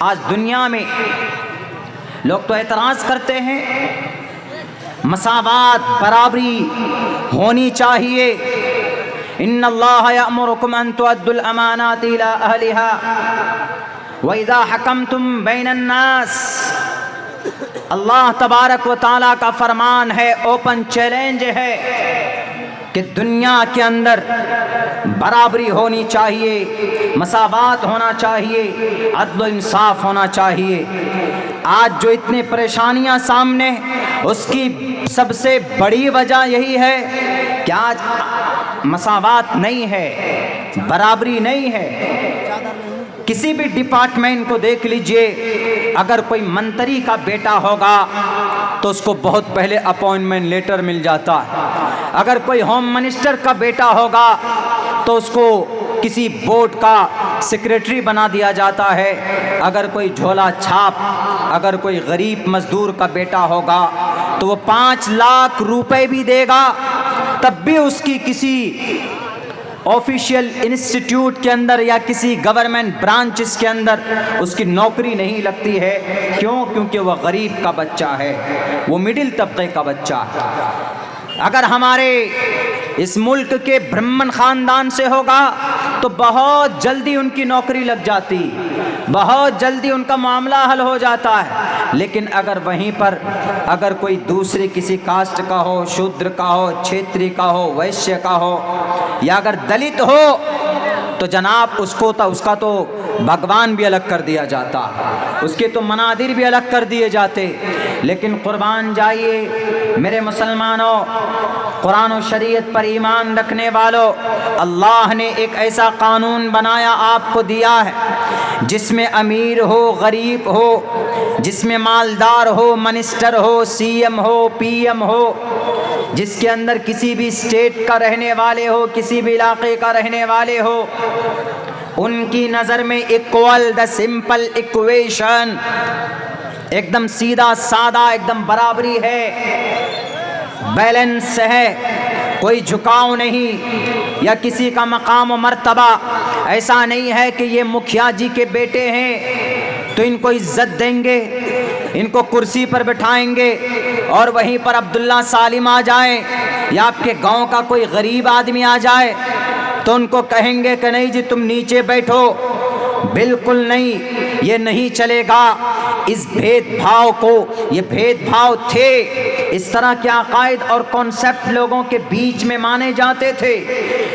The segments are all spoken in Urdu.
آج دنیا میں لوگ تو اعتراض کرتے ہیں مساوات برابری ہونی چاہیے، ان اللہ یأمرکم ان تؤدوا الامانات الی اہلها واذا حکمتم بین الناس۔ اللہ تبارک و تعالیٰ کا فرمان ہے، اوپن چیلنج ہے کہ دنیا کے اندر برابری ہونی چاہیے، مساوات ہونا چاہیے، عدل و انصاف ہونا چاہیے۔ آج جو اتنی پریشانیاں سامنے، اس کی سب سے بڑی وجہ یہی ہے کہ آج مساوات نہیں ہے، برابری نہیں ہے۔ کسی بھی ڈپارٹمنٹ کو دیکھ لیجئے، اگر کوئی منتری کا بیٹا ہوگا تو اس کو بہت پہلے اپوائنٹمنٹ لیٹر مل جاتا ہے، اگر کوئی ہوم منسٹر کا بیٹا ہوگا تو اس کو کسی بورڈ کا سیکریٹری بنا دیا جاتا ہے، اگر کوئی جھولا چھاپ، اگر کوئی غریب مزدور کا بیٹا ہوگا تو وہ 5 لاکھ روپے بھی دے گا تب بھی اس کی کسی آفیشیل انسٹیٹیوٹ کے اندر یا کسی گورنمنٹ برانچز کے اندر اس کی نوکری نہیں لگتی ہے۔ کیوں؟ کیونکہ وہ غریب کا بچہ ہے، وہ مڈل طبقے کا بچہ ہے۔ اگر ہمارے اس ملک کے برہمن خاندان سے ہوگا تو بہت جلدی ان کی نوکری لگ جاتی، بہت جلدی ان کا معاملہ حل ہو جاتا ہے۔ لیکن اگر وہیں پر اگر کوئی دوسری کسی کاسٹ کا ہو، شودر کا ہو، چھیتری کا ہو، ویشیہ کا ہو، یا اگر دلت ہو تو جناب اس کا تو بھگوان بھی الگ کر دیا جاتا، اس کے تو منادر بھی الگ کر دیے جاتے۔ لیکن قربان جائیے میرے مسلمانوں، قرآن و شریعت پر ایمان رکھنے والوں، اللہ نے ایک ایسا قانون بنایا، آپ کو دیا ہے، جس میں امیر ہو، غریب ہو، جس میں مالدار ہو، منسٹر ہو، سی ایم ہو، پی ایم ہو، جس کے اندر کسی بھی اسٹیٹ کا رہنے والے ہو، کسی بھی علاقے کا رہنے والے ہو، ان کی نظر میں ایکول، دا سمپل ایکویشن، ایک دم سیدھا سادہ، ایک دم برابری ہے، بیلنس ہے، کوئی جھکاؤ نہیں، یا کسی کا مقام و مرتبہ ایسا نہیں ہے کہ یہ مکھیا جی کے بیٹے ہیں تو ان کو عزت دیں گے، ان کو کرسی پر بٹھائیں گے، اور وہیں پر عبداللہ سالم آ جائیں یا آپ کے گاؤں کا کوئی غریب آدمی آ جائے تو ان کو کہیں گے کہ نہیں جی تم نیچے بیٹھو۔ بالکل نہیں، یہ نہیں چلے گا۔ اس بھید بھاؤ کو، یہ بھید بھاؤ تھے، اس طرح کے عقائد اور کانسیپٹ لوگوں کے بیچ میں مانے جاتے تھے،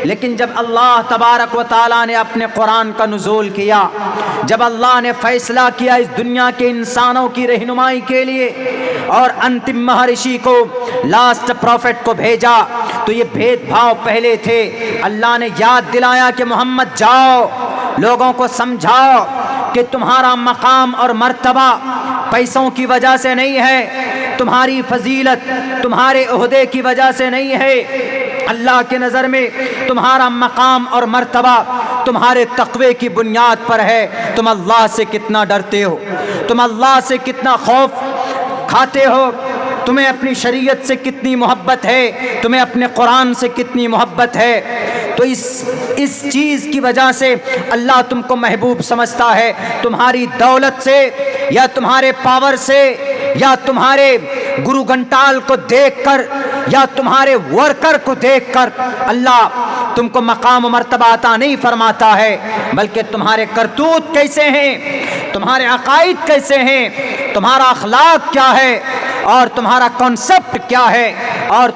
لیکن جب اللہ تبارک و تعالیٰ نے اپنے قرآن کا نزول کیا، جب اللہ نے فیصلہ کیا اس دنیا کے انسانوں کی رہنمائی کے لیے اور انتم مہرشی کو، لاسٹ پروفٹ کو بھیجا، تو یہ بھید بھاؤ پہلے تھے۔ اللہ نے یاد دلایا کہ محمد جاؤ، لوگوں کو سمجھاؤ کہ تمہارا مقام اور مرتبہ پیسوں کی وجہ سے نہیں ہے، تمہاری فضیلت تمہارے عہدے کی وجہ سے نہیں ہے، اللہ کے نظر میں تمہارا مقام اور مرتبہ تمہارے تقوی کی بنیاد پر ہے۔ تم اللہ سے کتنا ڈرتے ہو، تم اللہ سے کتنا خوف کھاتے ہو، تمہیں اپنی شریعت سے کتنی محبت ہے، تمہیں اپنے قرآن سے کتنی محبت ہے۔ تو اس چیز کی وجہ سے اللہ تم کو محبوب سمجھتا ہے، تمہاری دولت سے یا تمہارے پاور سے یا تمہارے گرو گھنٹال کو دیکھ کر یا تمہارے ورکر کو دیکھ کر اللہ تم کو مقام و مرتبہ عطا نہیں فرماتا ہے، بلکہ تمہارے کرتوت کیسے ہیں، تمہارے عقائد کیسے ہیں، تمہارا اخلاق کیا ہے اور تمہارا کانسیپٹ کیا ہے، اور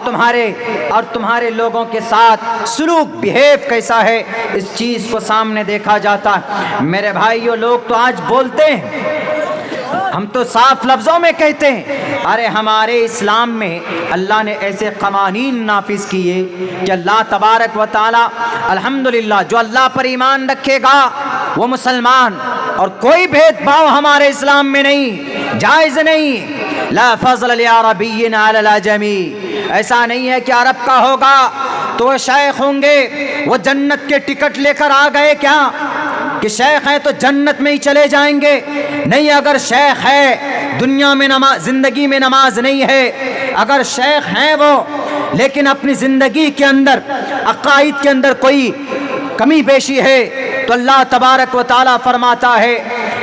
تمہارے لوگوں کے ساتھ سلوک بیہیو کیسا ہے، اس چیز کو سامنے دیکھا جاتا ہے۔ میرے بھائیو، لوگ تو آج بولتے ہیں، ہم تو صاف لفظوں میں کہتے ہیں، ارے ہمارے اسلام میں اللہ نے ایسے قوانین نافذ کیے کہ اللہ تبارک و تعالی الحمدللہ جو اللہ پر ایمان رکھے گا وہ مسلمان، اور کوئی بھید بھاؤ ہمارے اسلام میں نہیں، جائز نہیں۔ لا فضل لعربی علی العجمی، ایسا نہیں ہے کہ عرب کا ہوگا تو وہ شیخ ہوں گے، وہ جنت کے ٹکٹ لے کر آ گئے کیا کہ شیخ ہیں تو جنت میں ہی چلے جائیں گے؟ نہیں، اگر شیخ ہے دنیا میں زندگی میں نماز نہیں ہے، اگر شیخ ہیں وہ لیکن اپنی زندگی کے اندر عقائد کے اندر کوئی کمی بیشی ہے تو اللہ تبارک و تعالیٰ فرماتا ہے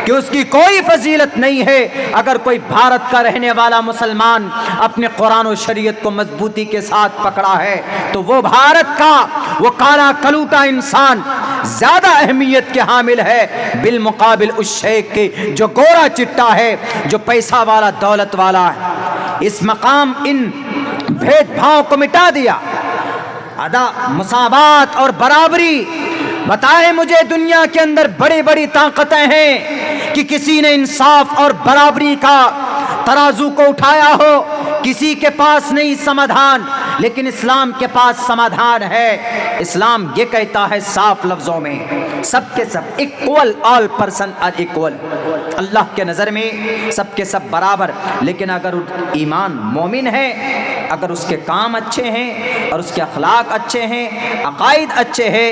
کہ اس کی کوئی فضیلت نہیں ہے اگر کوئی بھارت کا رہنے والا مسلمان اپنے قرآن و شریعت کو مضبوطی کے ساتھ پکڑا ہے تو وہ بھارت کا وہ کالا کلوٹا انسان زیادہ اہمیت کے حامل ہے بالمقابل اس شیخ کے جو گورا چٹا ہے، جو پیسہ والا دولت والا ہے۔ اس مقام ان بھید بھاؤ کو مٹا دیا، مساوات اور برابری۔ بتائیں مجھے دنیا کے اندر بڑی بڑی طاقتیں ہیں کہ کسی نے انصاف اور برابری کا ترازو کو اٹھایا ہو؟ کسی کے پاس نہیں سمادھان، لیکن اسلام کے پاس سمادھان ہے۔ اسلام یہ کہتا ہے صاف لفظوں میں سب کے سب equal, all person are equal, Allah کے نظر میں سب کے سب برابر۔ لیکن اگر ایمان مومن ہے، اگر اس کے کام اچھے ہیں اور اس کے اخلاق اچھے ہیں، عقائد اچھے ہیں،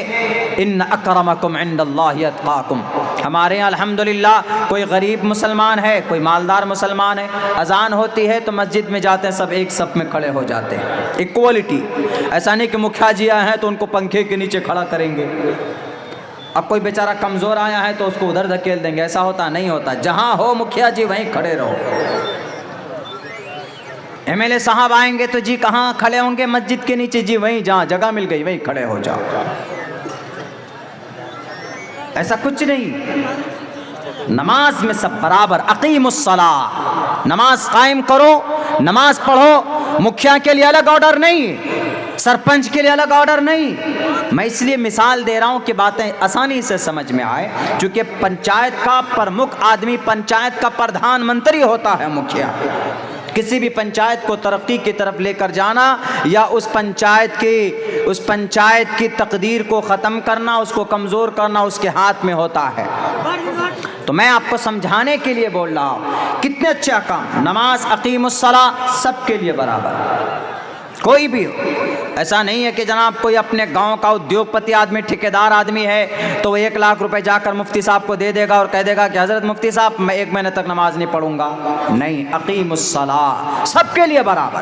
ان اکرمکم عند اللہ اتقاکم۔ ہمارے یہاں الحمدللہ کوئی غریب مسلمان ہے، کوئی مالدار مسلمان ہے، اذان ہوتی ہے تو مسجد میں جاتے ہیں، سب ایک صف میں کھڑے ہو جاتے ہیں، ایکوالٹی۔ ایسا نہیں کہ مکھیا جی آئے ہیں تو ان کو پنکھے کے نیچے کھڑا کریں گے، اب کوئی بیچارہ کمزور آیا ہے تو اس کو ادھر دھکیل دیں گے، ایسا ہوتا نہیں ہوتا۔ جہاں ہو مکھیا جی وہیں کھڑے رہو۔ ایم ایل اے صاحب آئیں گے تو جی کہاں کھڑے ہوں گے؟ مسجد کے نیچے، جی وہیں جہاں جگہ مل گئی وہیں کھڑے ہو جاؤ۔ ایسا کچھ نہیں، نماز میں سب برابر۔ اقیم الصلاۃ، نماز قائم کرو، نماز پڑھو۔ مکھیا کے لیے الگ آرڈر نہیں، سرپنچ کے لیے الگ آرڈر نہیں۔ میں اس لیے مثال دے رہا ہوں کہ باتیں آسانی سے سمجھ میں آئے، چونکہ پنچایت کا پرمکھ آدمی پنچایت کا پردھان منتری ہوتا ہے مکھیا۔ کسی بھی پنچایت کو ترقی کی طرف لے کر جانا یا اس پنچایت کی تقدیر کو ختم کرنا، اس کو کمزور کرنا اس کے ہاتھ میں ہوتا ہے۔ تو میں آپ کو سمجھانے کے لیے بول رہا ہوں، کتنے اچھے احکام۔ نماز، اقیم الصلاۃ، سب کے لیے برابر، کوئی بھی ہو۔ ایسا نہیں ہے کہ جناب کوئی اپنے گاؤں کا ادیوگ پتی آدمی، ٹھیکیدار آدمی ہے تو وہ 1 لاکھ روپے جا کر مفتی صاحب کو دے دے گا اور کہہ دے گا کہ حضرت مفتی صاحب میں 1 مہینے تک نماز نہیں پڑھوں گا۔ نہیں، اقیم الصلاۃ سب کے لیے برابر۔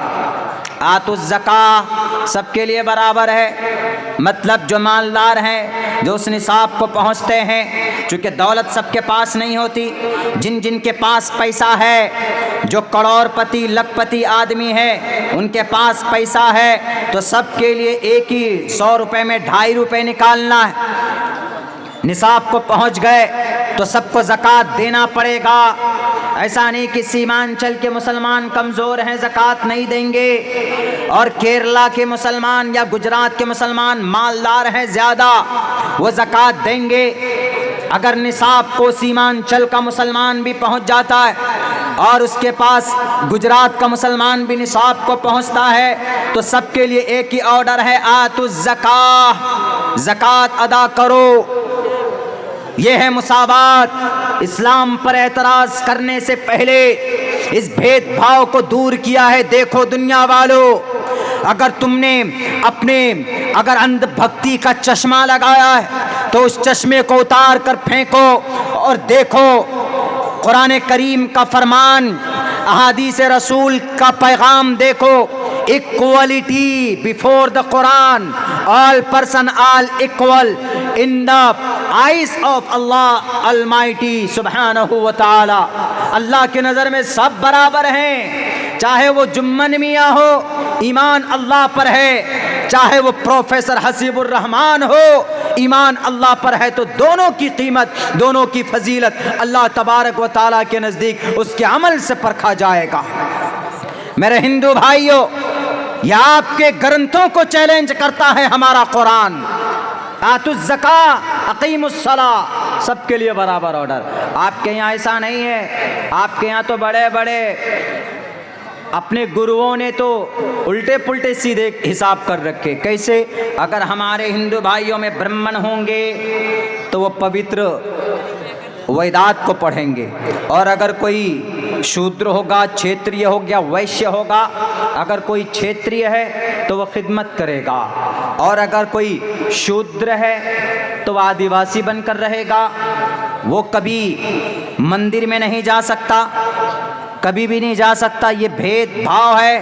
آتوا الزکاۃ سب کے لیے برابر ہے، مطلب جو مالدار ہیں، جو اس نصاب کو پہنچتے ہیں، چونکہ دولت سب کے پاس نہیں ہوتی، جن جن کے پاس پیسہ ہے، جو کروڑ پتی لکھ پتی آدمی ہے ان کے پاس پیسہ ہے تو سب کے لیے ایک ہی 100 روپے میں 2.5 روپے نکالنا ہے۔ نصاب کو پہنچ گئے تو سب کو زکوٰۃ دینا پڑے گا۔ ایسا نہیں کہ سیمانچل کے مسلمان کمزور ہیں زکوٰۃ نہیں دیں گے، اور کیرلا کے مسلمان یا گجرات کے مسلمان مالدار ہیں زیادہ، وہ زکوٰۃ دیں گے۔ اگر نصاب کو سیمانچل کا مسلمان بھی پہنچ جاتا ہے اور اس کے پاس گجرات کا مسلمان بھی نصاب کو پہنچتا ہے تو سب کے لیے ایک ہی آرڈر ہے، آتوا الزکاۃ، زکوٰۃ ادا کرو۔ یہ ہے مساوات۔ اسلام پر اعتراض کرنے سے پہلے اس بھید بھاؤ کو دور کیا ہے۔ دیکھو دنیا والو، اگر تم نے اگر اندھ بھکتی کا چشمہ لگایا ہے تو اس چشمے کو اتار کر پھینکو اور دیکھو قرآن کریم کا فرمان، احادیث رسول کا پیغام دیکھو، equality before the Quran, all person all equal in the eyes of Allah Almighty سبحانہ و تعالی۔ اللہ کی نظر میں سب برابر ہیں، چاہے وہ جمن میاں ہو، ایمان اللہ پر ہے، چاہے وہ پروفیسر حسیب الرحمان ہو، ایمان اللہ پر ہے، تو دونوں کی قیمت، دونوں کی فضیلت اللہ تبارک و تعالیٰ کے نزدیک اس کے عمل سے پرکھا جائے گا۔ میرے ہندو بھائیوں، یہ آپ کے گرنتھوں کو چیلنج کرتا ہے ہمارا قرآن۔ آتوا الزکاۃ، اقیم الصلاۃ، سب کے لیے برابر آرڈر۔ آپ کے یہاں ایسا نہیں ہے، آپ کے یہاں تو بڑے بڑے اپنے گروؤں نے تو الٹے پلٹے سیدھے حساب کر رکھے۔ کیسے؟ اگر ہمارے ہندو بھائیوں میں برہمن ہوں گے تو وہ پوتر ویدات کو پڑھیں گے، اور اگر کوئی شودر ہوگا، چھیتریہ ہو گیا، ویشیہ ہوگا، اگر کوئی چھیتریہ ہے تو وہ خدمت کرے گا، اور اگر کوئی شودر ہے تو وہ آدیواسی بن کر رہے گا۔ وہ کبھی مندر میں نہیں جا سکتا، کبھی بھی نہیں جا سکتا۔ یہ بھید بھاؤ ہے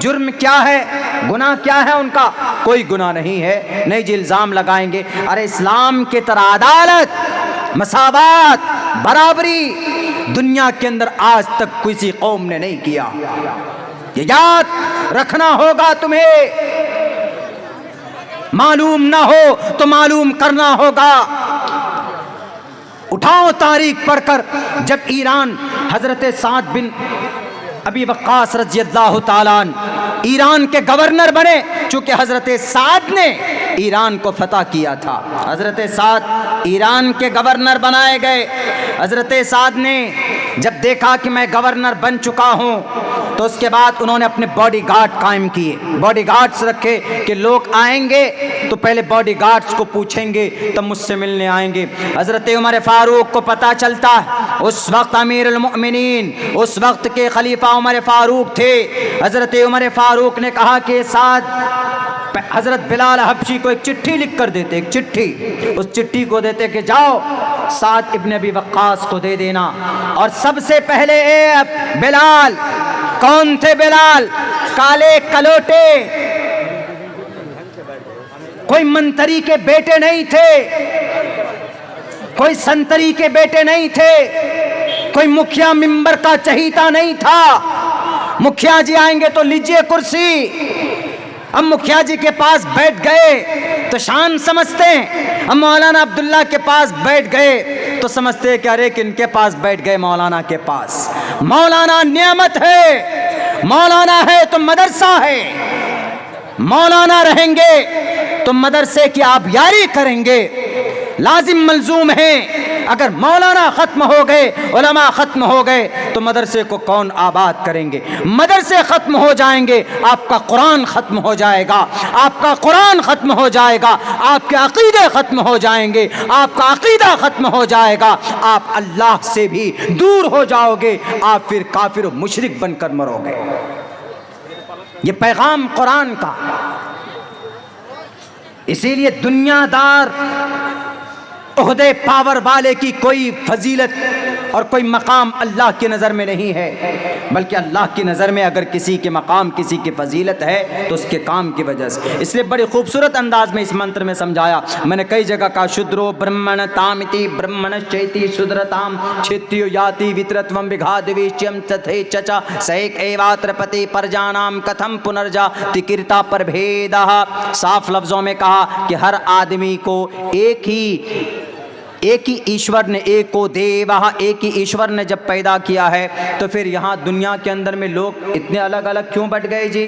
جرم کیا ہے, گناہ کیا ہے ان کا؟ کوئی گناہ نہیں ہے. نہیں جی, الزام لگائیں گے. ارے اسلام کی طرح عدالت, مساوات, برابری دنیا کے اندر آج تک کسی قوم نے نہیں کیا. یہ یاد رکھنا ہوگا تمہیں, معلوم نہ ہو تو معلوم کرنا ہوگا. اٹھاؤ تاریخ پڑھ کر, جب ایران حضرت سعد بن ابی وقاص رضی اللہ تعالیٰ ایران کے گورنر بنے, چونکہ حضرت سعد نے ایران کو فتح کیا تھا. حضرت سعد ایران کے گورنر بنائے گئے. حضرت سعد نے جب دیکھا کہ میں گورنر بن چکا ہوں تو اس کے بعد انہوں نے اپنے باڈی گارڈ قائم کیے, باڈی گارڈز رکھے کہ لوگ آئیں گے تو پہلے باڈی گارڈز کو پوچھیں گے تب مجھ سے ملنے آئیں گے. حضرت عمر فاروق کو پتہ چلتا ہے, اس وقت امیر المؤمنین, اس وقت کے خلیفہ عمر فاروق تھے. حضرت عمر فاروق نے کہا کہ سعد, حضرت بلال حبشی کو ایک چٹھی لکھ کر دیتے, ایک چٹھی, اس چٹھی کو دیتے کہ جاؤ سعد ابن ابی وقاص کو دے دینا. اور سب سے پہلے بلال, کون تھے بلال؟ کالے کلوٹے, کوئی منتری کے بیٹے نہیں تھے, کوئی سنتری کے بیٹے نہیں تھے, کوئی مکھیا ممبر کا چہیتا نہیں تھا. مکھیا جی آئیں گے تو لیجئے کرسی. ہم مکھیا جی کے پاس بیٹھ گئے تو شان سمجھتے ہیں, ہم مولانا عبداللہ کے پاس بیٹھ گئے تو سمجھتے ہیں کہ ارے کن کے پاس بیٹھ گئے, مولانا کے پاس. مولانا نعمت ہے, مولانا ہے تو مدرسہ ہے. مولانا رہیں گے تو مدرسے کی آپ یاری کریں گے, لازم ملزوم ہے. اگر مولانا ختم ہو گئے, علماء ختم ہو گئے تو مدرسے کو کون آباد کریں گے؟ مدرسے ختم ہو جائیں گے, آپ کا قرآن ختم ہو جائے گا, آپ کا قرآن ختم ہو جائے گا, آپ کے عقیدے ختم ہو جائیں گے, آپ کا عقیدہ ختم ہو جائے گا, آپ اللہ سے بھی دور ہو جاؤ گے, آپ پھر کافر و مشرک بن کر مرو گے. یہ پیغام قرآن کا. اسی لیے دنیا دار عہدے پاور والے کی کوئی فضیلت اور کوئی مقام اللہ کی نظر میں نہیں ہے, بلکہ اللہ کی نظر میں اگر کسی کے مقام, کسی کی فضیلت ہے تو اس کے کام کی وجہ سے. اس لیے بڑی خوبصورت انداز میں اس منتر میں سمجھایا. میں نے کئی جگہ کہا شودرو برہمن تامتی برہمن چیتی شودرتام چھتیو یاتی وترتوم وگھادویشیم تتھے چچا سیک ایواترپتی پرجانام کتھم پنرجا تکرتا پربھیدہ. صاف لفظوں میں کہا کہ ہر آدمی کو ایک ہی ایشور نے, ایک کو دیوہ, ایک ہی ایشور نے جب پیدا کیا ہے تو پھر یہاں دنیا کے اندر میں لوگ اتنے الگ الگ کیوں بٹ گئے جی؟